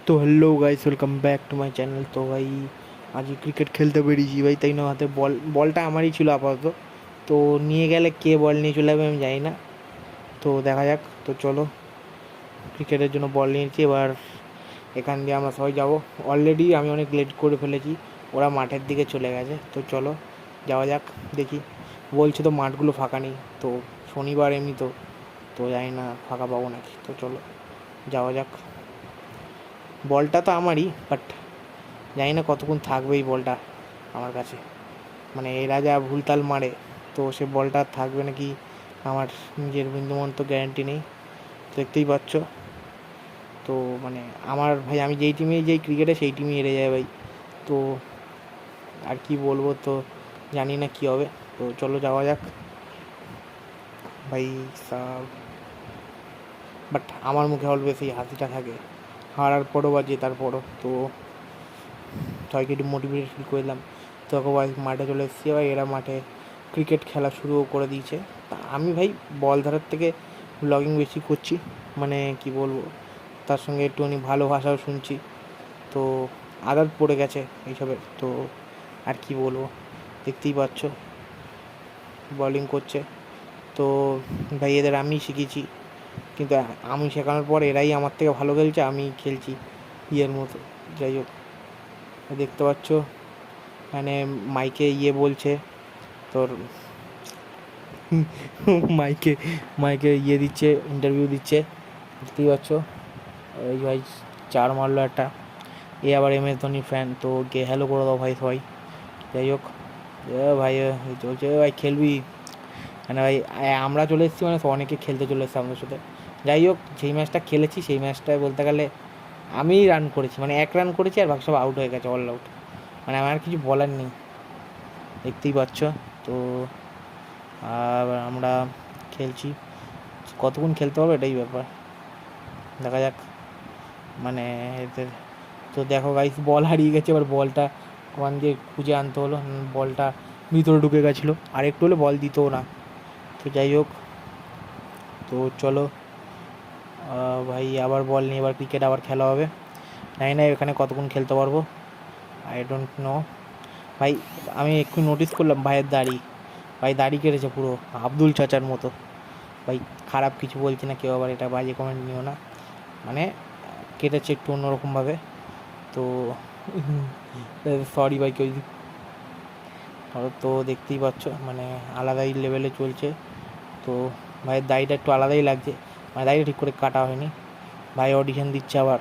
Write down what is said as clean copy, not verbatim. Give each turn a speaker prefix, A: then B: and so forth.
A: তো hello guys, welcome back to my channel. তো ভাই আজ ক্রিকেট খেলতে বেরিয়েছি ভাই, তাই না? হাতে বলটা আমারই ছিল আপাতত। তো নিয়ে গেলে কে বল নিয়ে চলে যাবে আমি জানি না, তো দেখা যাক। তো চলো, ক্রিকেটের জন্য বল নিয়েছি, এবার এখান দিয়ে আমরা সবাই যাব। অলরেডি আমি অনেক লেট করে ফেলেছি, ওরা মাঠের দিকে চলে গেছে। তো চলো যাওয়া যাক। দেখি, বলছে তো মাঠগুলো ফাঁকা নেই, তো শনিবার এমনি তো তো জানি না ফাঁকা পাবো নাকি। তো চলো যাওয়া যাক। বলটা তো আমারই, বাট জানি না কতক্ষণ থাকবে এই বলটা আমার কাছে। মানে এরা যা ভুলতাল মারে, তো সে বলটা থাকবে নাকি আমার নিজের বিন্দুমাত্র গ্যারান্টি নেই। দেখতেই পাচ্ছ। তো মানে আমার ভাই, আমি যেই টিমে যেই ক্রিকেটে সেই টিমই হেরে যায় ভাই। তো আর কি বলবো, তো জানি না কী হবে। তো চলো যাওয়া যাক ভাই সাব। বাট আমার মুখে অলওয়েজ এই হাসিটা থাকে, হারার পরও বা জেতার পরও। তো সবাইকে একটু মোটিভেট ফিল করলাম। তো ভাই মাঠে চলে এসেছি ভাই, এরা মাঠে ক্রিকেট খেলা শুরুও করে দিয়েছে। তা আমি ভাই বল ধরার থেকে ব্লগিং বেশি করছি, মানে কি বলবো, তার সঙ্গে একটুখানি ভালো ভাষাও শুনছি। তো আদত পড়ে গেছে এইসবের। তো আর কি বলবো, দেখতেই পাচ্ছ বলিং করছে। তো ভাই এদের আমি শিখেছি, কিন্তু আমি শেখানোর পর এরাই আমার থেকে ভালো খেলছে, আমি খেলছি ইয়ের মতো। যাই হোক, দেখতে পাচ্ছ মানে মাইকে বলছে তোর মাইকে মাইকে দিচ্ছে, ইন্টারভিউ দিচ্ছে। দেখতেই পাচ্ছ এই ভাই চার মারলো একটা। এ আবার MS ধোনির ফ্যান, তো কে হ্যালো করে দাও ভাই সবাই। যাই হোক, ভাই চলছে ভাই, খেলবি? মানে ভাই আমরা চলে এসেছি, মানে অনেকে খেলতে চলে এসেছে আমাদের সাথে। যাই হোক, যেই ম্যাচটা খেলেছি সেই ম্যাচটায় বলতে গেলে আমিই রান করেছি, মানে 1 রান করেছি আর বাকি সব আউট হয়ে গেছে, অল আউট। মানে আমার কিছু বলার নেই, দেখতেই পাচ্ছ। তো আর আমরা খেলছি, কতক্ষণ খেলতে হবে এটাই ব্যাপার, দেখা যাক। মানে এদের তো দেখো গাইস, বল হারিয়ে গেছে। এবার বলটা ওখান দিয়ে খুঁজে আনতে হলো, বলটা ভিতরে ঢুকে গেছিলো, আর একটু হলে বল দিতও না। তো যাই হোক, তো চলো ভাই আবার বল নিয়ে এবার ক্রিকেট আবার খেলা হবে। জানি না এখানে কতক্ষণ খেলতে পারবো, আই ডোন্ট নো ভাই। আমি একটু নোটিস করলাম ভাইয়ের দাড়ি, ভাই দাড়ি কেটেছে পুরো আব্দুল চাচার মতো। ভাই খারাপ কিছু বলছি না, কেউ আবার এটা বাজে কমেন্ট নিও না, মানে কেটেছে একটু অন্যরকমভাবে। তো সরি ভাই কেউ। তো দেখতেই পাচ্ছ মানে আলাদাই লেভেলে চলছে। তো ভাইয়ের দাড়িটা একটু আলাদাই লাগছে, মানে দাড়িটা ঠিক করে কাটা হয়নি। ভাই অডিশন দিচ্ছে আবার।